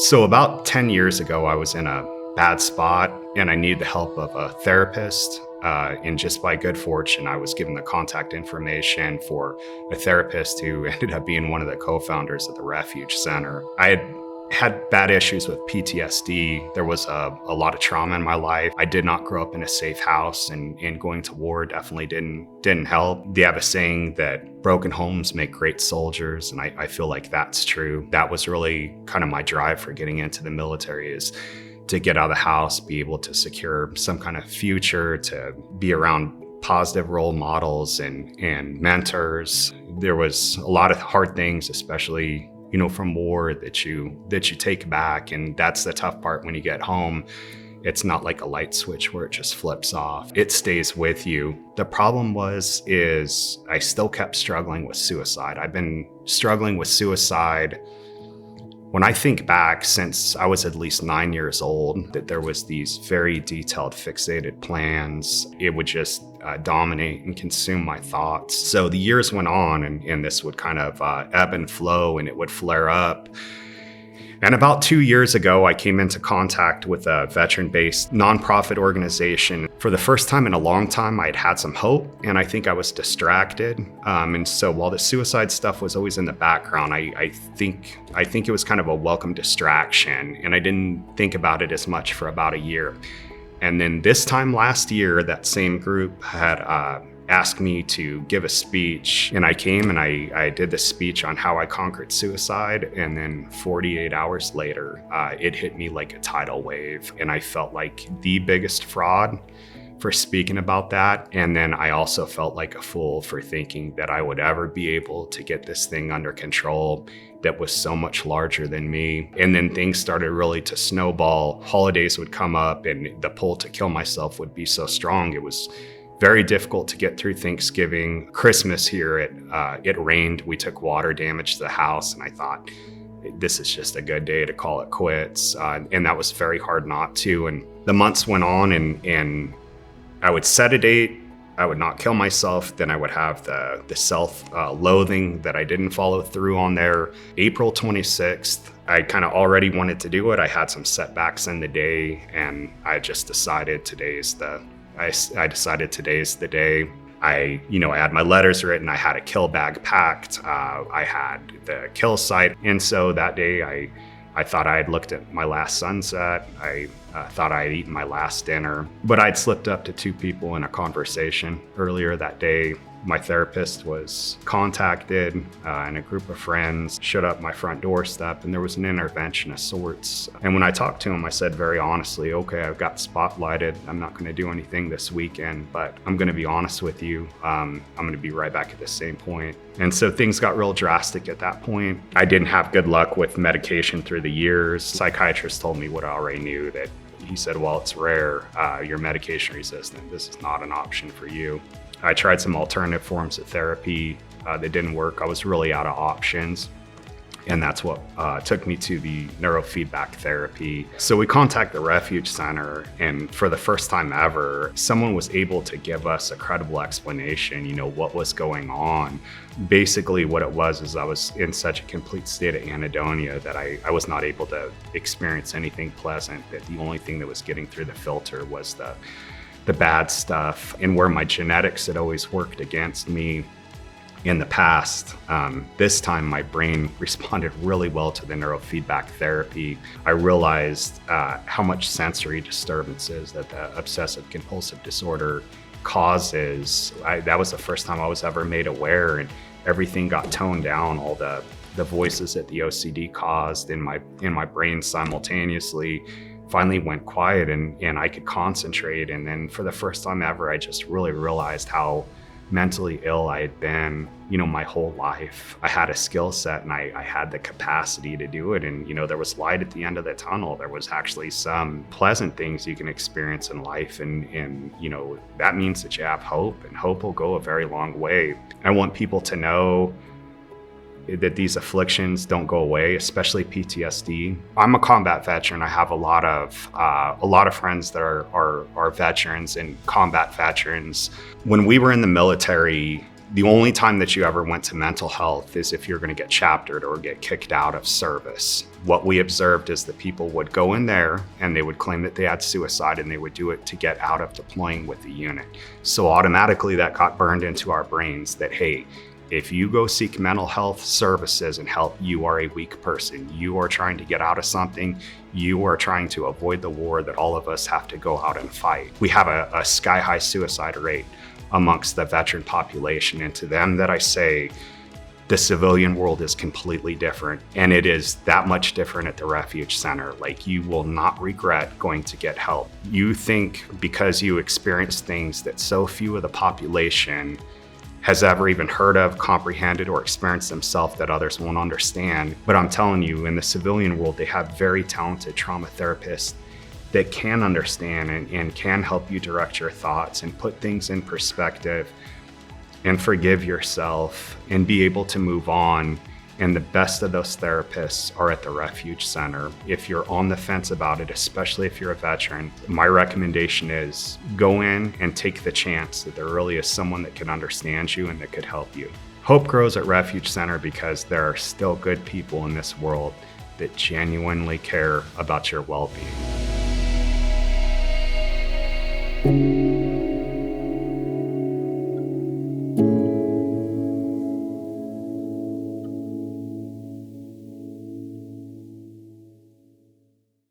So about 10 years ago, I was in a bad spot and I needed the help of a therapist. And just by good fortune, I was given the contact information for a therapist who ended up being one of the co-founders of the Refuge Center. I had bad issues with PTSD. There was a lot of trauma in my life. I did not grow up in a safe house, and going to war definitely didn't help. They have a saying that broken homes make great soldiers, and I feel like that's true. That was really kind of my drive for getting into the military, is to get out of the house, be able to secure some kind of future, to be around positive role models and mentors. There was a lot of hard things, especially from war, that you take back. And that's the tough part when you get home. It's not like a light switch where it just flips off. It stays with you. The problem is I still kept struggling with suicide. I've been struggling with suicide when I think back since I was at least 9 years old, that there was these very detailed, fixated plans. It would just dominate and consume my thoughts. So the years went on, and this would kind of ebb and flow, and it would flare up. And about 2 years ago, I came into contact with a veteran-based nonprofit organization. For the first time in a long time, I'd had some hope, and I think I was distracted. And so while the suicide stuff was always in the background, I think it was kind of a welcome distraction, and I didn't think about it as much for about a year. And then this time last year, that same group had asked me to give a speech, and I came and I did the speech on how I conquered suicide. And then 48 hours later, it hit me like a tidal wave, and I felt like the biggest fraud for speaking about that. And then I also felt like a fool for thinking that I would ever be able to get this thing under control that was so much larger than me. And then things started really to snowball. Holidays would come up, and the pull to kill myself would be so strong. It was very difficult to get through Thanksgiving. Christmas here, it rained. We took water damage to the house, and I thought, this is just a good day to call it quits. And that was very hard not to. And the months went on, and I would set a date. I would not kill myself. Then I would have the self-loathing that I didn't follow through on there. April 26th, I kind of already wanted to do it. I had some setbacks in the day, and I just decided today's the day. I had my letters written. I had a kill bag packed. I had the kill site. And so that day, I thought I had looked at my last sunset. I thought I had eaten my last dinner. But I'd slipped up to two people in a conversation earlier that day. My therapist was contacted, and a group of friends showed up my front doorstep, and there was an intervention of sorts. And when I talked to him, I said very honestly, okay, I've got spotlighted. I'm not going to do anything this weekend, but I'm going to be honest with you. I'm going to be right back at the same point. And so things got real drastic at that point. I didn't have good luck with medication through the years. Psychiatrist told me what I already knew, that he said, well, it's rare. You're medication resistant. This is not an option for you. I tried some alternative forms of therapy that didn't work. I was really out of options. And that's what took me to the neurofeedback therapy. So we contacted the Refuge Center, and for the first time ever, someone was able to give us a credible explanation, what was going on. Basically what it was is I was in such a complete state of anhedonia that I was not able to experience anything pleasant, that the only thing that was getting through the filter was the bad stuff. And where my genetics had always worked against me in the past, this time my brain responded really well to the neurofeedback therapy. I realized how much sensory disturbances that the obsessive compulsive disorder causes. That was the first time I was ever made aware, and everything got toned down. All the voices that the OCD caused in my brain simultaneously finally went quiet, and I could concentrate. And then for the first time ever, I just really realized how mentally ill I had been, my whole life. I had a skill set, and I had the capacity to do it. And, there was light at the end of the tunnel. There was actually some pleasant things you can experience in life. And that means that you have hope, and hope will go a very long way. I want people to know that these afflictions don't go away, especially PTSD. I'm a combat veteran. I have a lot of friends that are veterans and combat veterans. When we were in the military, The only time that you ever went to mental health is if you're going to get chaptered or get kicked out of service. What we observed is that people would go in there and they would claim that they had suicide, and they would do it to get out of deploying with the unit. So automatically that got burned into our brains that, hey, if you go seek mental health services and help, you are a weak person. You are trying to get out of something. You are trying to avoid the war that all of us have to go out and fight. We have a sky-high suicide rate amongst the veteran population. And to them that I say, the civilian world is completely different. And it is that much different at the Refuge Center. Like, you will not regret going to get help. You think because you experience things that so few of the population has ever even heard of, comprehended, or experienced themselves, that others won't understand. But I'm telling you, in the civilian world, they have very talented trauma therapists that can understand and can help you direct your thoughts and put things in perspective and forgive yourself and be able to move on. And the best of those therapists are at the Refuge Center. If you're on the fence about it, especially if you're a veteran, my recommendation is go in and take the chance that there really is someone that can understand you and that could help you. Hope grows at Refuge Center because there are still good people in this world that genuinely care about your well-being.